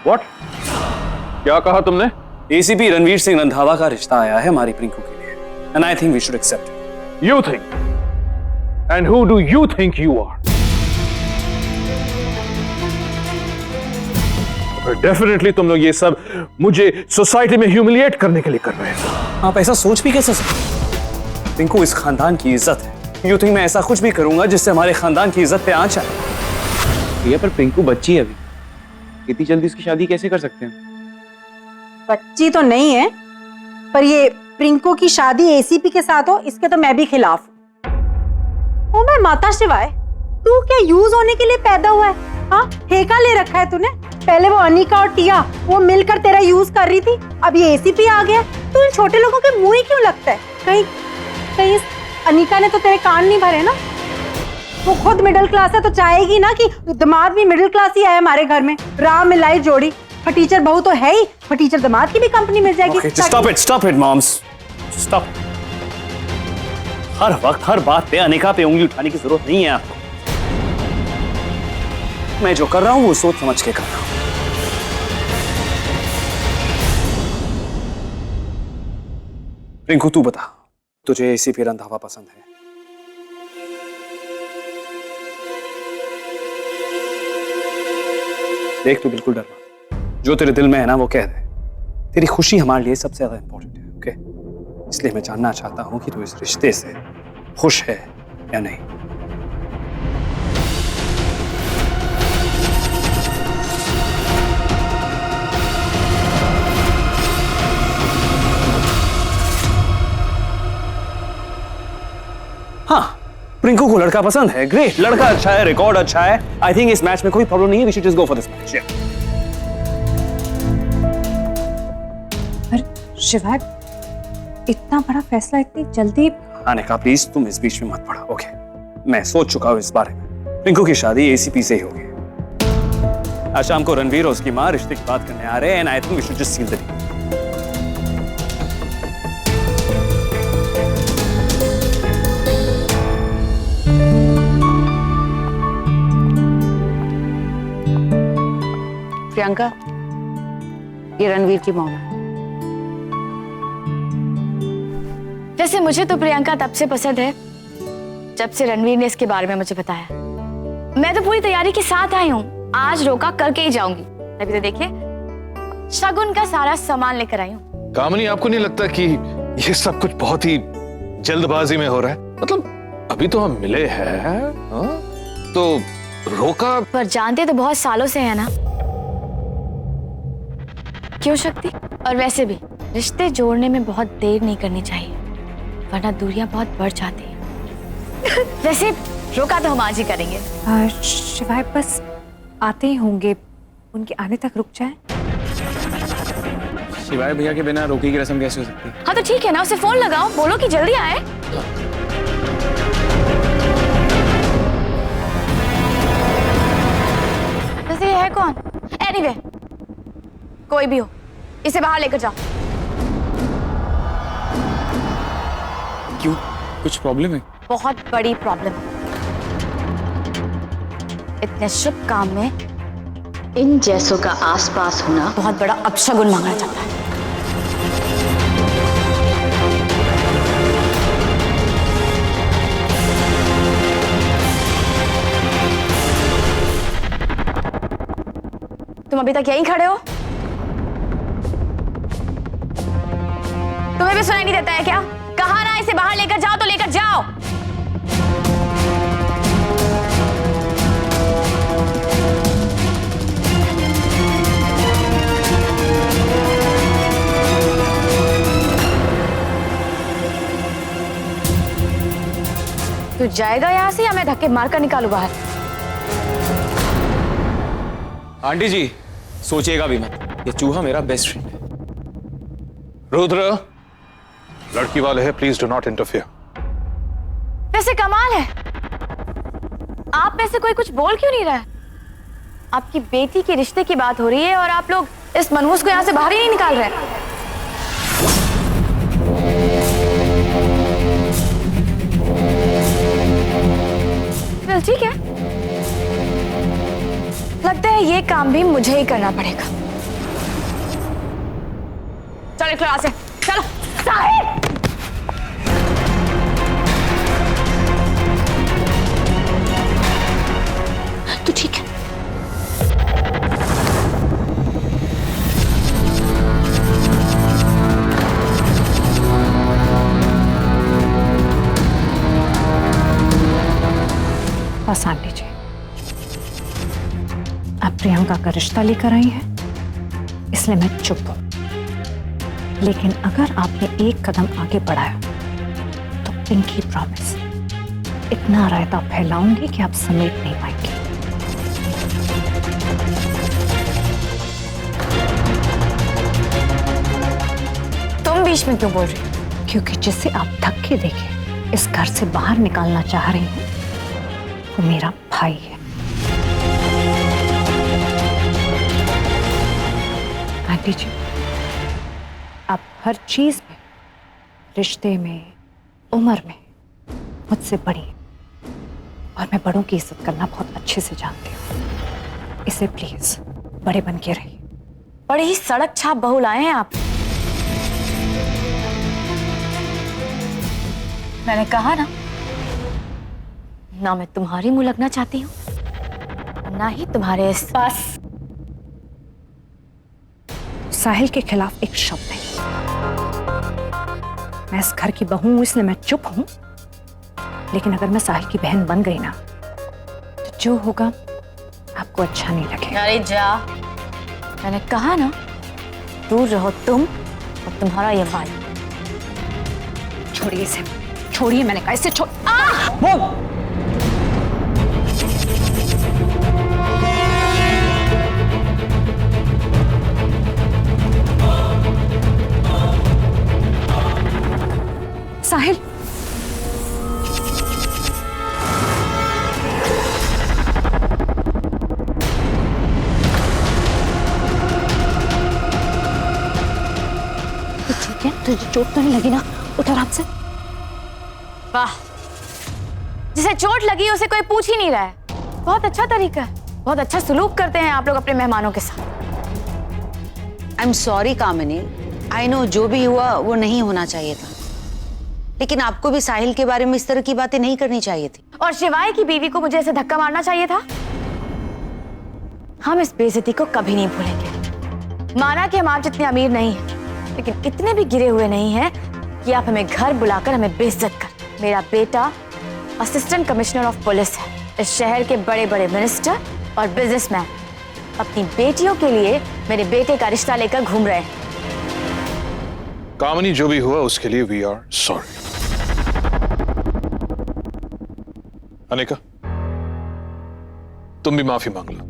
What? क्या कहा तुमने? एसीपी रणवीर सिंह रंधावा का रिश्ता आया है हमारी प्रिंकू के लिए, and I think we should accept it. You think? And who do you think you are? Definitely तुम लोग ये सब मुझे सोसाइटी में ह्यूमिलिएट करने के लिए कर रहे हो। आप ऐसा सोच भी कैसे सकते? प्रिंकू इस खानदान की इज्जत है। यू थिंक मैं ऐसा कुछ भी करूंगा जिससे हमारे खानदान की इज्जत पे आंच आए? भैया पर प्रिंकू बच्ची है अभी, इतनी जल्दी उसकी शादी कैसे कर सकते हैं? बच्ची तो नहीं है, पर ये प्रिंकू की शादी एसीपी के साथ हो इसके तो मैं भी खिलाफ हूँ। ओ मैं माता शिवाय, तू क्या यूज होने के लिए पैदा हुआ है? हाँ, ठेका ले रखा है तूने। पहले वो अनिका और टिया वो मिलकर तेरा यूज कर रही थी, अब ये एसीपी आ गया। तू इन छोटे लोगों के मुंह ही क्यों लगता है? कहीं कहीं इस अनिका ने तो तेरे कान नहीं भरे ना? वो खुद मिडिल क्लास है तो चाहेगी ना कि दामाद भी मिडिल क्लास ही आए हमारे घर में। राम मिलाई जोड़ी, फटीचर बहू तो है ही, फटीचर दामाद की भी कंपनी मिल जाएगी। Stop it moms, stop. हर वक्त हर बात पे अनिका पे उंगली उठाने की जरूरत नहीं है आपको। मैं जो कर रहा हूं वो सोच समझ के कर रहा हूं। रिंकू तू बता, तुझे एसीपी रंधावा पसंद है? देख तू बिल्कुल डर मत, जो तेरे दिल में है ना वो कह दे। तेरी खुशी हमारे लिए सबसे ज्यादा इंपॉर्टेंट है, ओके? इसलिए मैं जानना चाहता हूं कि तू इस रिश्ते से खुश है या नहीं। हाँ, प्रिंकू को लड़का पसंद है, ग्रेट। लड़का अच्छा है, रिकॉर्ड अच्छा है। आई थिंक इस मैच में कोई प्रॉब्लम नहीं है। We should just go for this match. पर शिवाय, इतना बड़ा फैसला इतनी जल्दी? अनिका प्लीज तुम इस बीच में मत पड़ो, ओके? मैं सोच चुका हूं इस बारे में। प्रिंकू की शादी एसीपी से ही होगी। आज शाम को रणवीर और उसकी मां रिश्ते की बात करने आ रहे हैं, and I think we should just seal the deal. Priyanka, ये रणवीर की मॉम है। वैसे मुझे तो प्रियंका तब से पसंद है जब से रणवीर ने इसके बारे में मुझे बताया। मैं तो पूरी तैयारी के साथ आई हूँ, आज रोका करके ही जाऊंगी। अभी तो देखिए शगुन का सारा सामान लेकर आई हूँ। कामनी, आपको नहीं लगता कि ये सब कुछ बहुत ही जल्दबाजी में हो रहा है? मतलब अभी तो हम मिले हैं, तो रोका? पर जानते तो बहुत सालों से है ना, क्यों शक्ति? और वैसे भी रिश्ते जोड़ने में बहुत देर नहीं करनी चाहिए, वरना दूरियां बहुत बढ़ जाती हैं। वैसे रोका तो हम आज ही करेंगे। शिवाय बस आते ही होंगे, उनके आने तक रुक जाए। शिवाय भैया के बिना रोकी की रस्म कैसे हो सकती है? हाँ तो ठीक है ना, उसे फोन लगाओ, बोलो कि जल्दी आए। वैसे ये है कौन? एनीवे, कोई भी हो, इसे बाहर लेकर जाओ। क्यों, कुछ प्रॉब्लम है? बहुत बड़ी प्रॉब्लम है। इतने शुभ काम में इन जैसों का आसपास होना बहुत बड़ा अपशगुन माना जाता है। तुम अभी तक यहीं खड़े हो? तुम्हें भी सुनाई नहीं देता है क्या? कहा ना इसे बाहर लेकर जाओ तो लेकर जाओ। तू जाएगा यहां से या मैं धक्के मारकर निकालू बाहर? आंटी जी सोचिएगा भी मत, ये चूहा मेरा बेस्ट फ्रेंड है। रुद्र, लड़की वाले हैं, प्लीज डू नॉट इंटरफियर। वैसे कमाल है, आप में से कोई कुछ बोल क्यों नहीं रहा है? आपकी बेटी के रिश्ते की बात हो रही है और आप लोग इस मनहूस को यहां से बाहर ही नहीं निकाल रहे। चल ठीक है, लगता है ये काम भी मुझे ही करना पड़ेगा। चलो निकलो यहाँ से, चलो। साहिल! तू ठीक है? बस आंटी जी, आप प्रियंका का रिश्ता लेकर आई हैं, इसलिए मैं चुप हूं। लेकिन अगर आपने एक कदम आगे बढ़ाया तो पिंकी प्रॉमिस, इतना रायता फैलाऊंगी कि आप समेट नहीं पाएंगे। तुम बीच में क्यों बोल रही हो? क्योंकि जिसे आप धक्के देके इस घर से बाहर निकालना चाह रही हैं, वो मेरा भाई है। आंटी जी, आप हर चीज में, रिश्ते में, उम्र में मुझसे बड़ी हैं, और मैं बड़ों की इज्जत करना बहुत अच्छे से जानती हूँ। इसे प्लीज बड़े बन के रहिए। बड़ी ही सड़क छाप बहू लाए हैं आप। मैंने कहा ना मैं तुम्हारी मुंह लगना चाहती हूं, ना ही तुम्हारे इस पास। साहिल के खिलाफ एक शब्द नहीं। मैं इस घर की बहू हूं, इसलिए मैं चुप हूं। लेकिन अगर मैं साहिल की बहन बन गई ना, तो जो होगा आपको अच्छा नहीं लगेगा। अरे जा, मैंने कहा ना, दूर रहो तुम और तुम्हारा ये भाई। छोड़िए इसे, छोड़िए, मैंने कहा इसे छोड़। साहिल, ठीक है? तुझे चोट तो नहीं लगी ना? उठ आराम से। वाह, जिसे चोट लगी उसे कोई पूछ ही नहीं रहा है। बहुत अच्छा तरीका है, बहुत अच्छा सलूक करते हैं आप लोग अपने मेहमानों के साथ। I am sorry Kamini, I know जो भी हुआ वो नहीं होना चाहिए था, लेकिन आपको भी साहिल के बारे में इस तरह की बातें नहीं करनी चाहिए थी। और शिवाय की बीवी को मुझे ऐसे धक्का मारना चाहिए था। हम इस बेइज्जती को कभी नहीं भूलेंगे। माना कि हम आप जितने अमीर नहीं हैं, लेकिन इतने भी गिरे हुए नहीं हैं कि आप हमें घर बुलाकर हमें बेइज्जत कर। मेरा बेटा असिस्टेंट कमिश्नर ऑफ पुलिस है, इस शहर के बड़े बड़े मिनिस्टर और बिजनेसमैन अपनी बेटियों के लिए मेरे बेटे का रिश्ता लेकर घूम रहे हैं। कामनी, जो भी हुआ उसके लिए वी आर सॉरी। अनिका, तुम भी माफी मांग लो।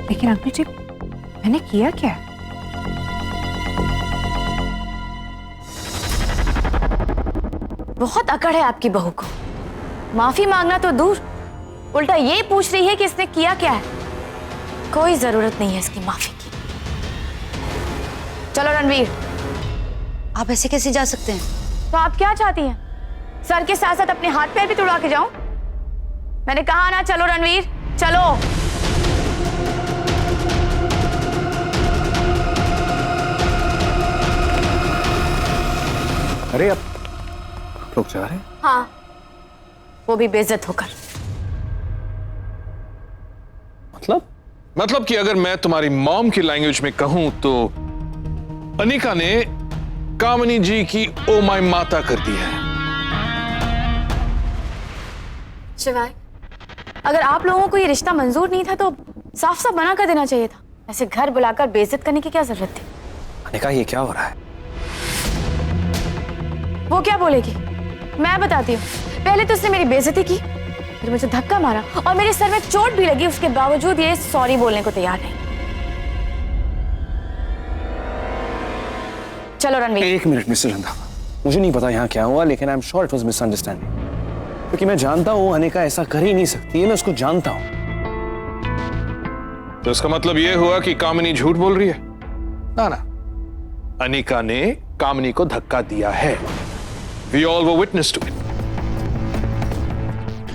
लेकिन अंकल जी, मैंने किया क्या? बहुत अकड़ है आपकी बहू को। माफी मांगना तो दूर, उल्टा ये पूछ रही है कि इसने किया क्या है। कोई जरूरत नहीं है इसकी माफी की। चलो रणवीर। आप ऐसे कैसे जा सकते हैं? तो आप क्या चाहती हैं? सर के साथ साथ अपने हाथ पैर भी तुड़वा के जाऊं? मैंने कहा ना, चलो रणवीर, चलो। अरे अब लोग जा रहे हैं? हाँ, वो भी बेइज्जत होकर। मतलब कि अगर मैं तुम्हारी मॉम की लैंग्वेज में कहूं तो अनिका ने कामनी जी की ओ माय माता कर दी है। शिवाय, अगर आप लोगों को ये रिश्ता मंजूर नहीं था तो साफ साफ मना कर देना चाहिए था। ऐसे घर बुलाकर बेइज्जत करने की क्या जरूरत थी? अनिका, ये क्या हो रहा है? वो क्या बोलेगी? मैं बताती हूँ। पहले तो उसने मेरी बेइज्जती की, फिर मुझे धक्का मारा और मेरे सर में चोट भी लगी। उसके बावजूद ये सॉरी बोलने को तैयार नहीं। चलो रणवीर। एक मिनट मिस्टर रंधावा, मुझे नहीं पता यहाँ क्या हुआ, लेकिन I am sure it was misunderstanding. क्योंकि मैं जानता हूँ अनिका ऐसा कर ही नहीं सकती है, मैं उसको जानता हूँ। तो इसका मतलब यह हुआ कि कामनी झूठ बोल रही है? ना, अनिका ने कामनी को धक्का दिया है। We all were witness to it.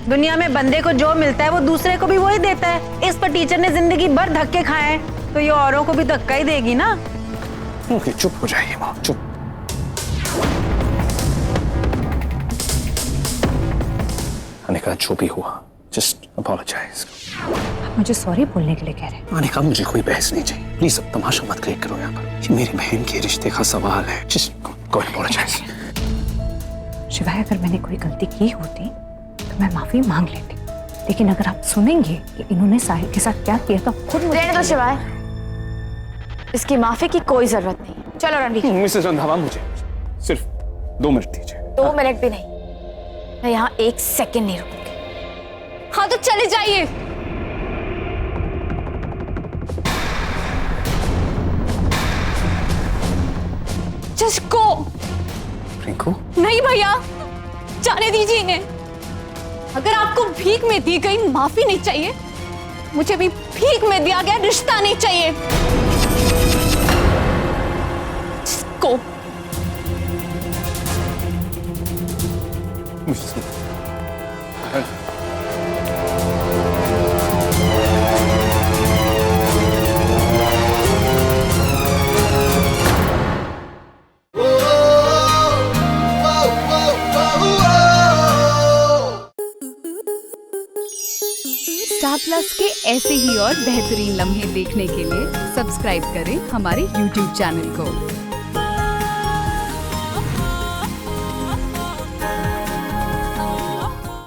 दुनिया में बंदे को जो मिलता है वो दूसरे को भी वही देता है। इस पर टीचर ने जिंदगी भर धक्के खाए हैं, तो ये औरों को भी धक्का ही देगी ना। ओके, चुप हो जाइए माँ, चुप। अनिका, जो भी हुआ, जस्ट अपोलोजाइज। मुझे सॉरी बोलने के लिए कह रहे हैं। अनिका, मुझे कोई बहस नहीं चाहिए, प्लीज अब तमाशा मत क्रिएट करो यहाँ पर। ये मेरी बहन के रिश्ते का सवाल है, जस्ट गो अपोलोजाइज। शिवाय, अगर मैंने कोई गलती की होती तो मैं माफी मांग लेती, लेकिन अगर आप सुनेंगे कि इन्होंने साहिल के साथ क्या किया तो खुद रहने दो शिवाय, इसकी माफी की कोई जरूरत नहीं है। चलो रणवीर। मिसेस रंधावा, मुझे सिर्फ 2 मिनट दीजिए। 2 मिनट भी नहीं, मैं यहाँ 1 सेकंड नहीं रुकूंगी। हाँ तो चले जाइए। Just go. रिंकू, नहीं भैया, जाने दीजिए इन्हें। अगर आपको भीख में दी गई माफी नहीं चाहिए, मुझे भी भीख में दिया गया रिश्ता नहीं चाहिए। को स्टार प्लस के ऐसे ही और बेहतरीन लम्हे देखने के लिए सब्सक्राइब करें हमारे YouTube चैनल को।